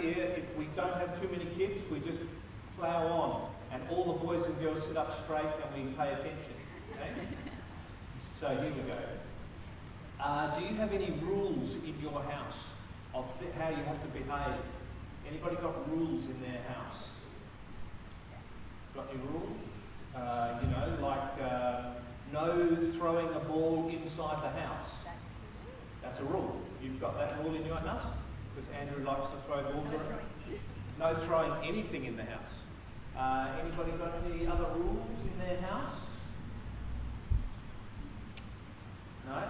around here, if we don't have too many kids, we just plough on, and all the boys and girls sit up straight and we pay attention. Okay? So here we go. Do you have any rules in your house of how you have to behave? Anybody got rules in their house? Got any rules? No throwing a ball inside the house. That's a rule. You've got that rule in your house? Because Andrew likes to throw balls around. No throwing anything in the house. Anybody got any other rules in their house? No?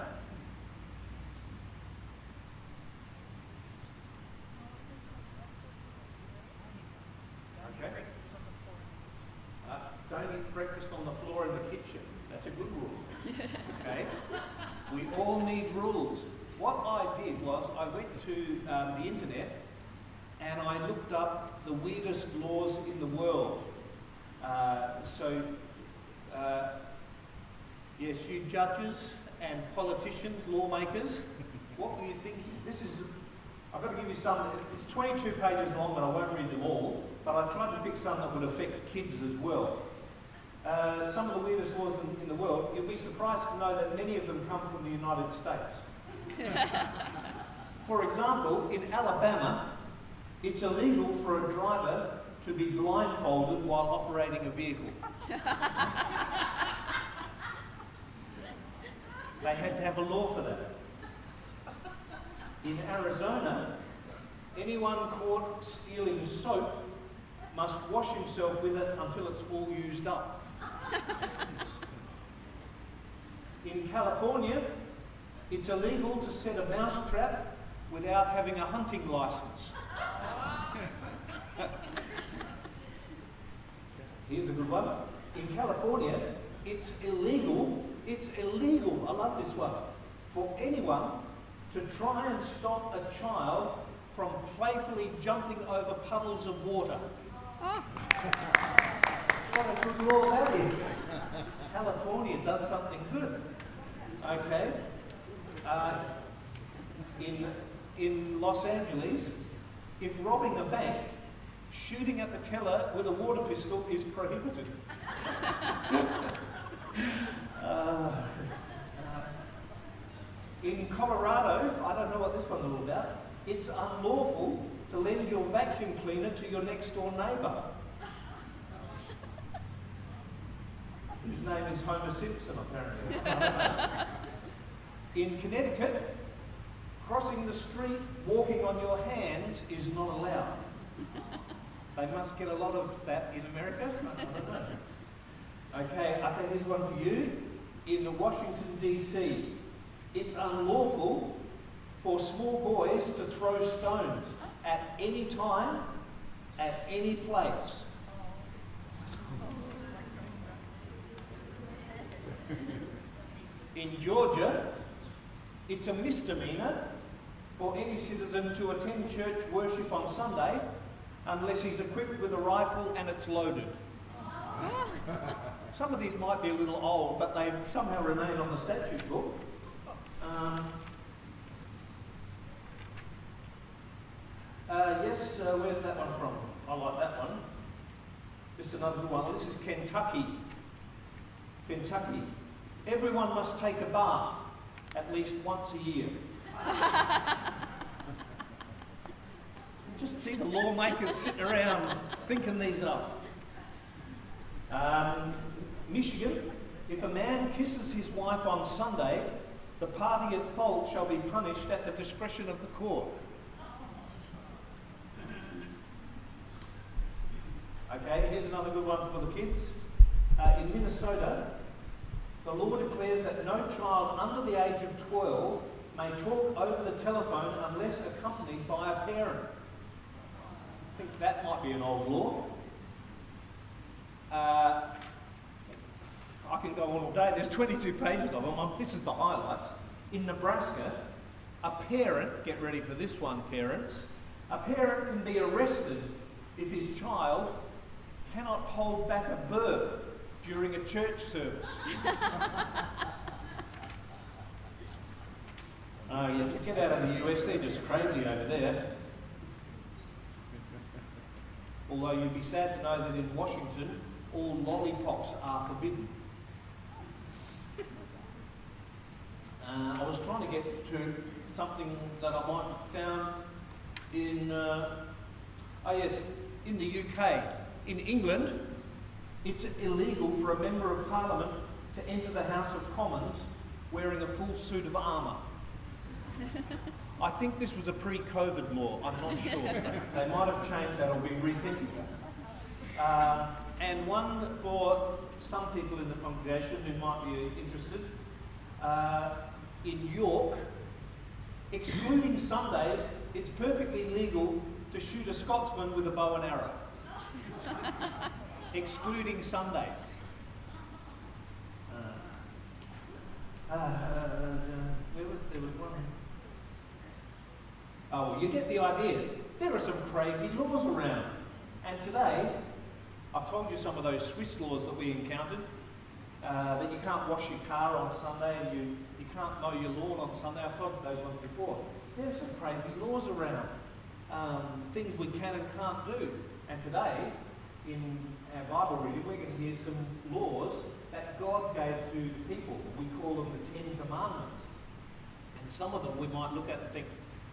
Okay. Don't eat breakfast on the floor in the kitchen. That's a good rule. Okay? We all need rules. What I did was I went to the internet and I looked up the weirdest laws in the world. Yes, you judges and politicians, lawmakers, what were you thinking? I've got to give you some. It's 22 pages long, but I won't read them all. But I tried to pick some that would affect kids as well. Some of the weirdest laws in the world, you'll be surprised to know that many of them come from the United States. For example, in Alabama, it's illegal for a driver to be blindfolded while operating a vehicle. They had to have a law for that. In Arizona, anyone caught stealing soap must wash himself with it until it's all used up. In California, it's illegal to set a mouse trap without having a hunting license. Here's a good one. In California, it's illegal, I love this one, for anyone to try and stop a child from playfully jumping over puddles of water. Oh. What a good law that is. California does something good. Okay. In Los Angeles, if robbing a bank, shooting at the teller with a water pistol is prohibited. In Colorado, I don't know what this one's all about, it's unlawful to lend your vacuum cleaner to your next door neighbour, whose name is Homer Simpson, apparently. In Connecticut, crossing the street, walking on your hands is not allowed. They must get a lot of that in America. I don't know. Okay, here's one for you. In Washington, D.C., it's unlawful for small boys to throw stones at any time, at any place. In Georgia, it's a misdemeanor for any citizen to attend church worship on Sunday unless he's equipped with a rifle and it's loaded. Some of these might be a little old, but they've somehow remained on the statute book. Where's that one from? I like that one. This is another good one. This is Kentucky. Kentucky. Everyone must take a bath at least once a year. Just see the lawmakers sitting around thinking these up. Michigan, if a man kisses his wife on Sunday, the party at fault shall be punished at the discretion of the court. Okay, here's another good one for the kids. In Minnesota, the law declares that no child under the age of 12 may talk over the telephone unless accompanied by a parent. I think that might be an old law. I can go on all day. There's 22 pages of them. This is the highlights. In Nebraska, a parent, get ready for this one, parents, a parent can be arrested if his child cannot hold back a burp during a church service. Oh yes, get out of the US, they're just crazy over there. although you'd be sad to know that in Washington, all lollipops are forbidden. I was trying to get to something that I might have found in, in the UK. In England, it's illegal for a Member of Parliament to enter the House of Commons wearing a full suit of armour. I think this was a pre-COVID law, I'm not sure. They might have changed that or been rethinking it. And one for some people in the congregation who might be interested, in York, excluding Sundays, it's perfectly legal to shoot a Scotsman with a bow and arrow. Excluding Sundays. There was one. Oh, well, you get the idea. There are some crazy laws around. And today, I've told you some of those Swiss laws that we encountered. That you can't wash your car on Sunday and you can't mow your lawn on Sunday. I've told you those ones before. There's some crazy laws around. Things we can and can't do. And today, in our Bible reading, we're going to hear some laws that God gave to the people. We call them the Ten Commandments. And some of them we might look at and think,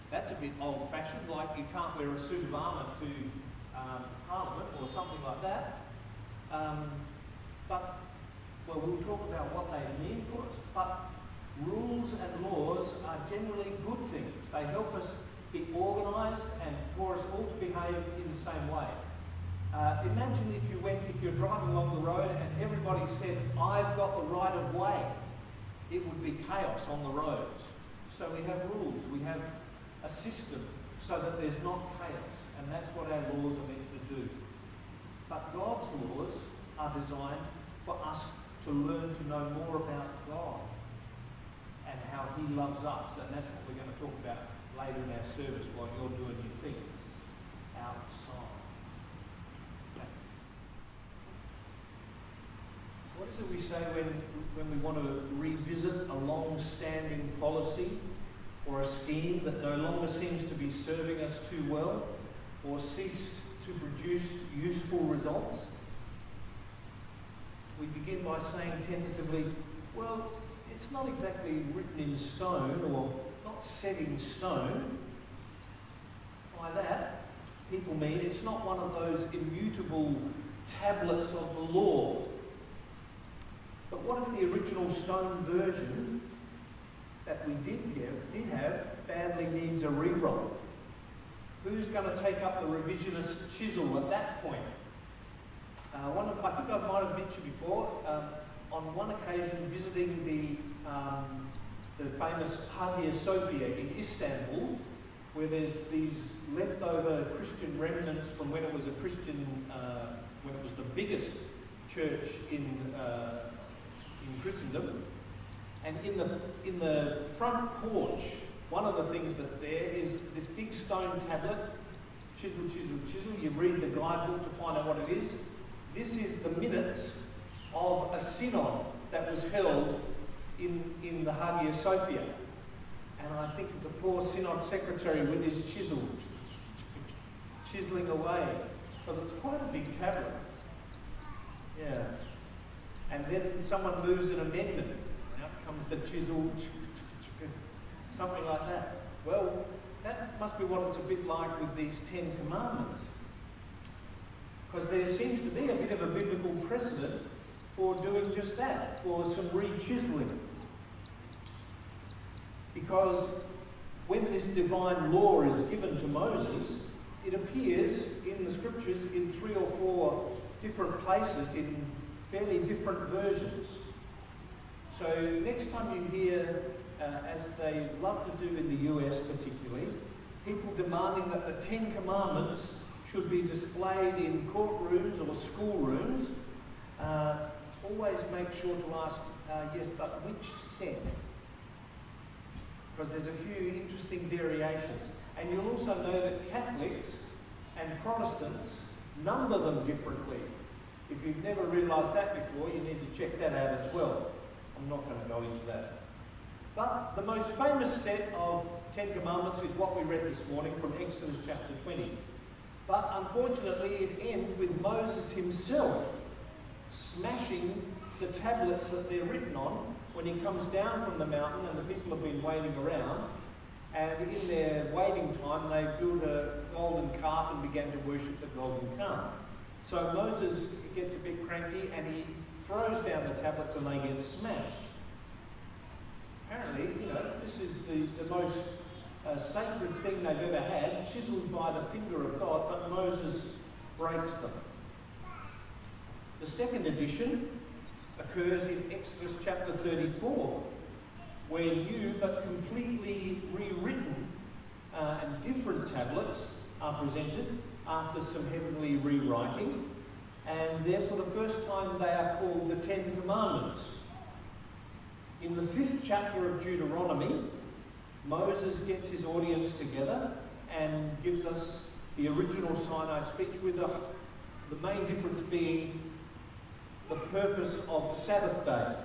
that's a bit old-fashioned, like you can't wear a suit of armour to Parliament or something like that. But, well, we'll talk about what they mean for us. But rules and laws are generally good things. They help us be organised and for us all to behave in the same way. Imagine if you're driving along the road and everybody said, I've got the right of way. It would be chaos on the roads. So we have rules, we have a system so that there's not chaos. And that's what our laws are meant to do. But God's laws are designed for us to learn to know more about God and how He loves us. And that's what we're going to talk about later in our service while you're doing your things outside. Okay. What is it we say when we want to revisit a long-standing policy or a scheme that no longer seems to be serving us too well or ceased to produce useful results? We begin by saying tentatively, well, it's not exactly written in stone or not set in stone. By that, people mean it's not one of those immutable tablets of the law. But what if the original stone version that we did have badly needs a rewrite? Who's going to take up the revisionist chisel at that point? I think I might have mentioned before, on one occasion visiting the famous Hagia Sophia in Istanbul, where there's these leftover Christian remnants from when it was when it was the biggest church in Christendom. And in the front porch, one of the things that's there is this big stone tablet, chisel, chisel, chisel. You read the guidebook to find out what it is. This is the minutes of a synod that was held in the Hagia Sophia. And I think of the poor synod secretary with his chisel, chiseling away, because it's quite a big tablet. Yeah. And then someone moves an amendment. Out comes the chisel, something like that. Well, that must be what it's a bit like with these Ten Commandments. Because there seems to be a bit of a biblical precedent for doing just that, for some re-chiseling. Because when this divine law is given to Moses, it appears in the scriptures in 3 or 4 different places in fairly different versions. So next time you hear, as they love to do in the US particularly, people demanding that the Ten Commandments should be displayed in courtrooms or schoolrooms, always make sure to ask, yes, but which set? Because there's a few interesting variations. And you'll also know that Catholics and Protestants number them differently. If you've never realised that before, you need to check that out as well. I'm not going to go into that. But the most famous set of Ten Commandments is what we read this morning from Exodus chapter 20. But unfortunately, it ends with Moses himself smashing the tablets that they're written on when he comes down from the mountain and the people have been waiting around. And in their waiting time, they built a golden calf and began to worship the golden calf. So Moses gets a bit cranky and he throws down the tablets and they get smashed. Apparently, this is the most sacred thing they've ever had, chiseled by the finger of God, but Moses breaks them. The second edition occurs in Exodus chapter 34, where new but completely rewritten and different tablets are presented after some heavenly rewriting, and there for the first time they are called the Ten Commandments. In the 5th chapter of Deuteronomy, Moses gets his audience together and gives us the original Sinai speech, with the main difference being the purpose of the Sabbath day.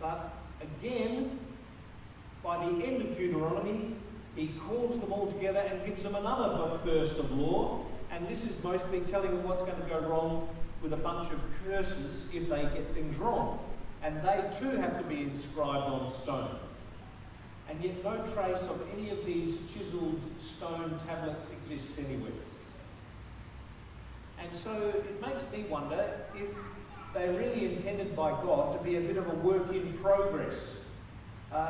But again, by the end of Deuteronomy, he calls them all together and gives them another burst of law, and this is mostly telling them what's going to go wrong with a bunch of curses if they get things wrong. And they too have to be inscribed on stone. And yet no trace of any of these chiseled stone tablets exists anywhere. And so it makes me wonder if they're really intended by God to be a bit of a work in progress.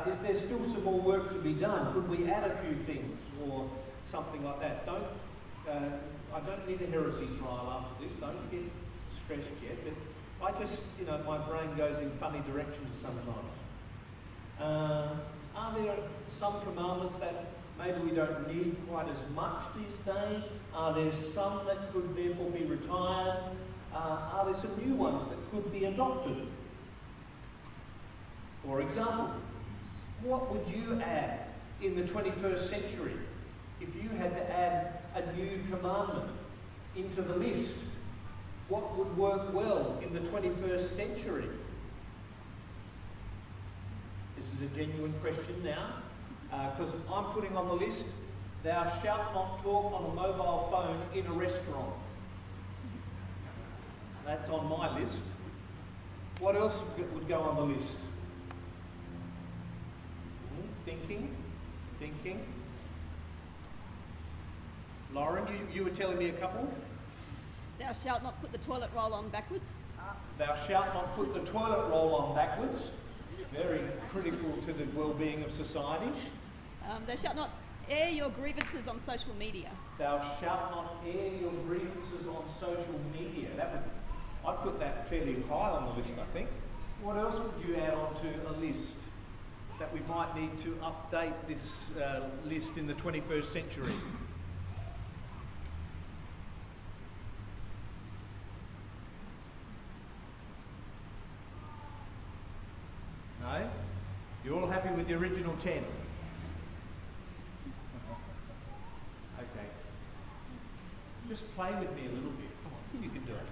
Is there still some more work to be done? Could we add a few things or something like that? I don't need a heresy trial after this. Don't get stressed yet. But I just, my brain goes in funny directions sometimes. Are there some commandments that maybe we don't need quite as much these days? Are there some that could therefore be retired? Are there some new ones that could be adopted? For example, what would you add in the 21st century if you had to add a new commandment into the list? What would work well in the 21st century? This is a genuine question now, because I'm putting on the list, thou shalt not talk on a mobile phone in a restaurant. That's on my list. What else would go on the list? Thinking. Lauren, you were telling me a couple? Thou shalt not put the toilet roll on backwards. Thou shalt not put the toilet roll on backwards. Very critical to the well-being of society. Thou shalt not air your grievances on social media. Thou shalt not air your grievances on social media. I'd put that fairly high on the list, I think. What else would you add onto a list that we might need to update this list in the 21st century? No? You're all happy with the original 10? Okay. Just play with me a little bit. Come on, you can do it.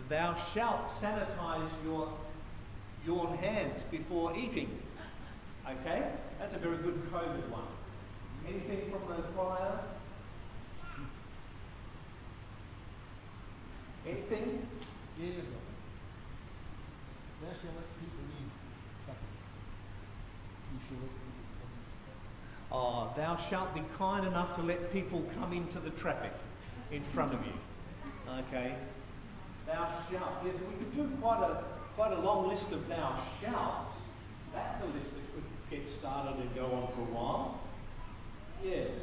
Thou shalt sanitize your hands before eating. Okay? That's a very good COVID one. Anything from the choir? Anything? Yeah. Thou shalt let people in. You shall let people come in. Oh, thou shalt be kind enough to let people come into the traffic in front of you. Okay? Thou shalt. Yes, we could do quite a long list of thou shalts. That's a list that could get started and go on for a while. Yes.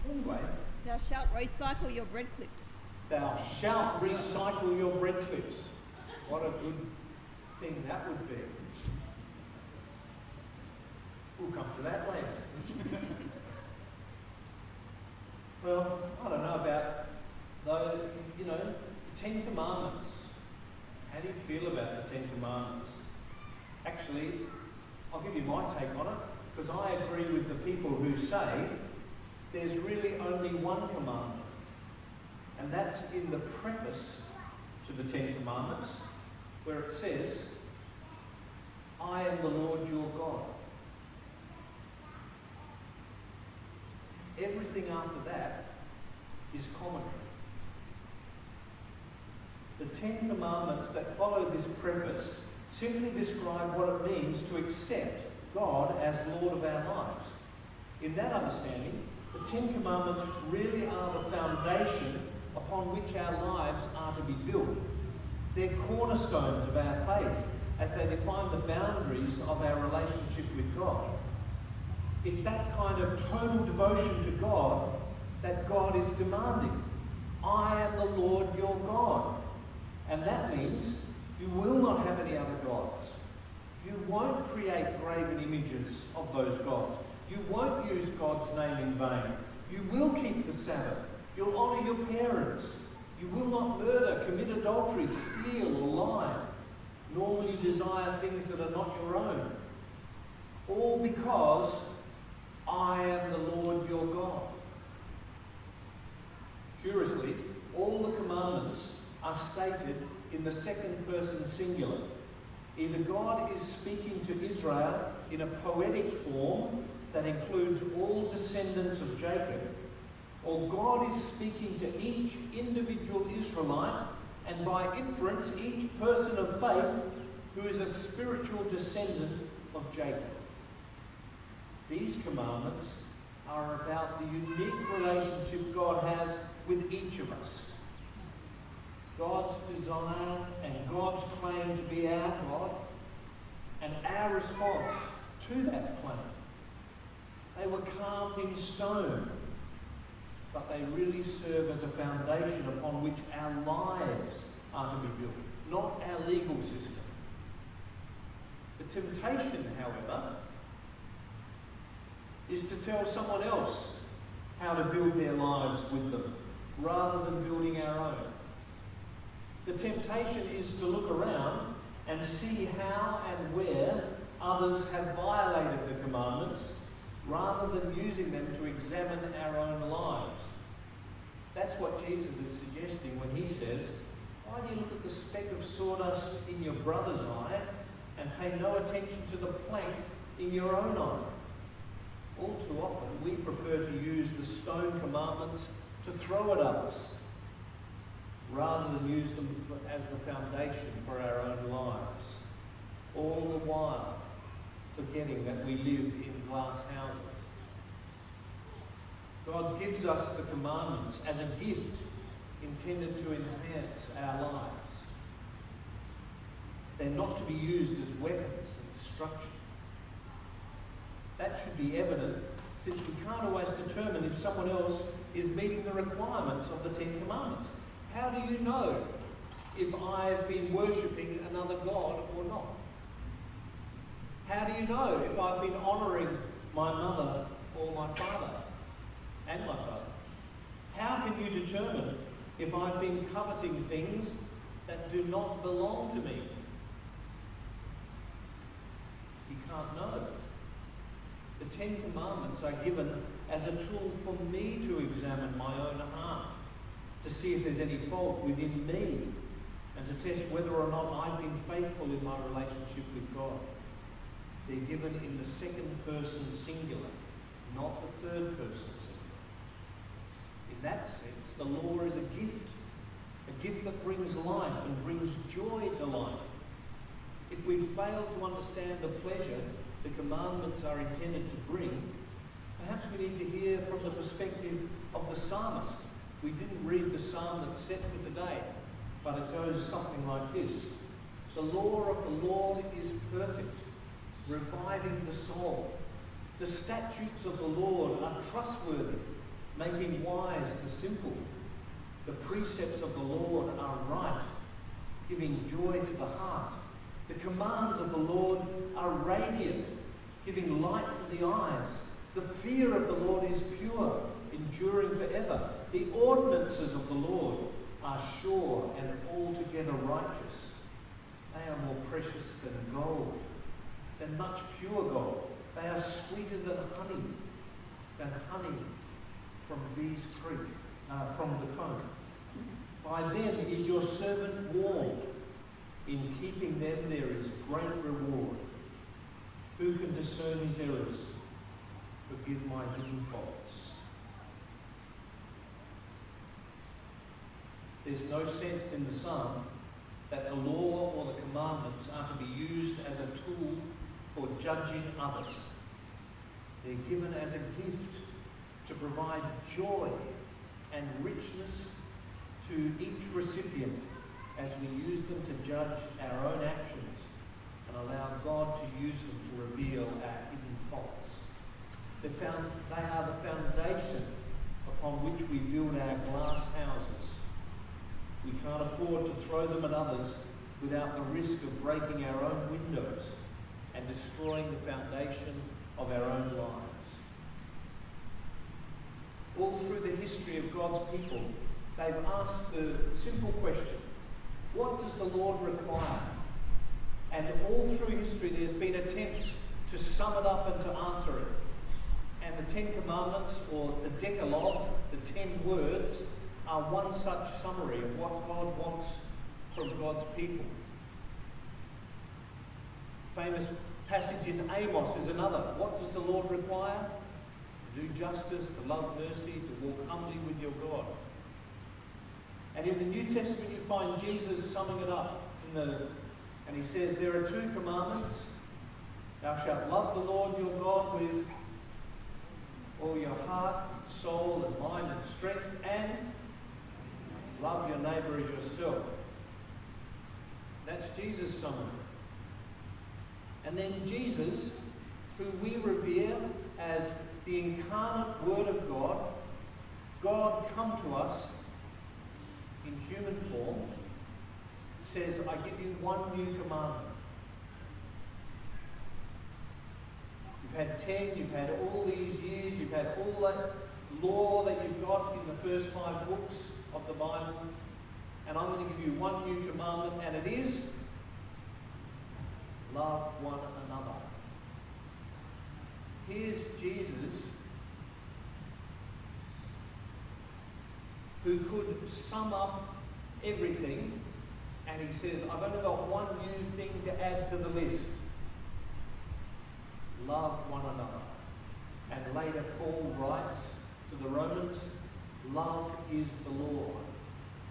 Anyway. Thou shalt recycle your bread clips. Thou shalt recycle your bread clips. What a good thing that would be. We'll come to that later. Well, I don't know about the 10 Commandments. How do you feel about the 10 Commandments? Actually, I'll give you my take on it, because I agree with the people who say there's really only one commandment. And that's in the preface to the 10 Commandments, where it says, I am the Lord your God. everything after that is commentary. The 10 Commandments that follow this preface simply describe what it means to accept God as Lord of our lives. In that understanding, the 10 Commandments really are the foundation upon which our lives are to be built. They're cornerstones of our faith as they define the boundaries of our relationship with God. It's that kind of total devotion to God that God is demanding. I am the Lord your God. And that means you will not have any other gods. You won't create graven images of those gods. You won't use God's name in vain. You will keep the Sabbath. You'll honour your parents. You will not murder, commit adultery, steal or lie, nor will you desire things that are not your own. All because I am the Lord your God. Curiously, all the commandments are stated in the second person singular. Either God is speaking to Israel in a poetic form that includes all descendants of Jacob, or God is speaking to each individual Israelite, and by inference, each person of faith who is a spiritual descendant of Jacob. These commandments are about the unique relationship God has with each of us. God's desire and God's claim to be our God, and our response to that claim. They were carved in stone, but they really serve as a foundation upon which our lives are to be built, not our legal system. The temptation, however, is to tell someone else how to build their lives with them, rather than building our own. The temptation is to look around and see how and where others have violated the commandments, rather than using them to examine our own lives. That's what Jesus is suggesting when he says, why do you look at the speck of sawdust in your brother's eye and pay no attention to the plank in your own eye? All too often, we prefer to use the stone commandments to throw at others, rather than use them as the foundation for our own lives, all the while forgetting that we live in glass houses. God gives us the commandments as a gift intended to enhance our lives. They're not to be used as weapons of destruction. That should be evident, since we can't always determine if someone else is meeting the requirements of the 10 Commandments. How do you know if I've been worshipping another God or not? How do you know if I've been honouring my mother or my father and my father? How can you determine if I've been coveting things that do not belong to me? You can't know. The 10 Commandments are given as a tool for me to examine my own heart, to see if there's any fault within me, and to test whether or not I've been faithful in my relationship with God. They're given in the second person singular, not the third person singular. In that sense, the law is a gift that brings life and brings joy to life. If we fail to understand the pleasure the commandments are intended to bring, perhaps we need to hear from the perspective of the psalmist. We didn't read the psalm that's set for today, but it goes something like this. The law of the Lord is perfect, reviving the soul. The statutes of the Lord are trustworthy, making wise the simple. The precepts of the Lord are right, giving joy to the heart. The commands of the Lord are radiant, giving light to the eyes. The fear of the Lord is pure, enduring forever. The ordinances of the Lord are sure and altogether righteous. They are more precious than gold, than much pure gold. They are sweeter than honey from Bees Creek, from the comb. By them is your servant warned. In keeping them there is great reward. Who can discern his errors? Forgive my hidden faults. There's no sense in the Son that the law or the commandments are to be used as a tool for judging others. They're given as a gift to provide joy and richness to each recipient as we use them to judge our own actions and allow God to use them to reveal our hidden faults. They are the foundation upon which we build our glass houses. We can't afford to throw them at others without the risk of breaking our own windows and destroying the foundation of our own lives. All through the history of God's people, they've asked the simple question, what does the Lord require? And all through history there's been attempts to sum it up and to answer it. And the Ten Commandments, or the Decalogue, the 10 words, are one such summary of what God wants from God's people. Famous passage in Amos is another. What does the Lord require? To do justice, to love mercy, to walk humbly with your God. And in the New Testament you find Jesus summing it up. And he says there are 2 commandments. Thou shalt love the Lord your God with all your heart, soul and mind and strength, and love your neighbour as yourself. That's Jesus' summary. And then Jesus, who we revere as the incarnate Word of God, God come to us in human form, says, I give you one new commandment. You've had 10, you've had all these years, you've had all that law that you've got in the first 5 books of the Bible, and I'm going to give you one new commandment, and it is love one another. Here's Jesus, who could sum up everything, and he says, I've only got one new thing to add to the list. Love one another. And later Paul writes to the Romans, love is the law,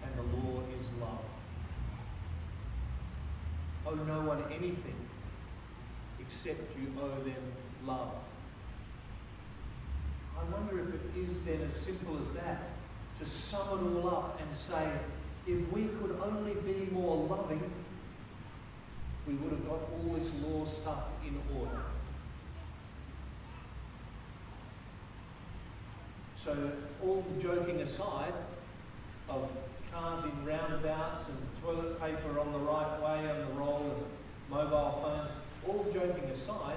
and the law is love. Owe no one anything except you owe them love. I wonder if it is then as simple as that, to sum it all up and say, if we could only be more loving, we would have got all this law stuff in order. So all joking aside of cars in roundabouts and toilet paper on the right way on the roll and mobile phones, all joking aside,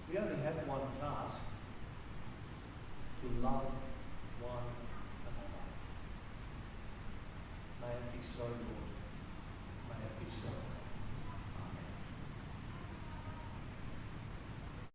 we only have one task: to love one another. May it be so, Lord. May it be so.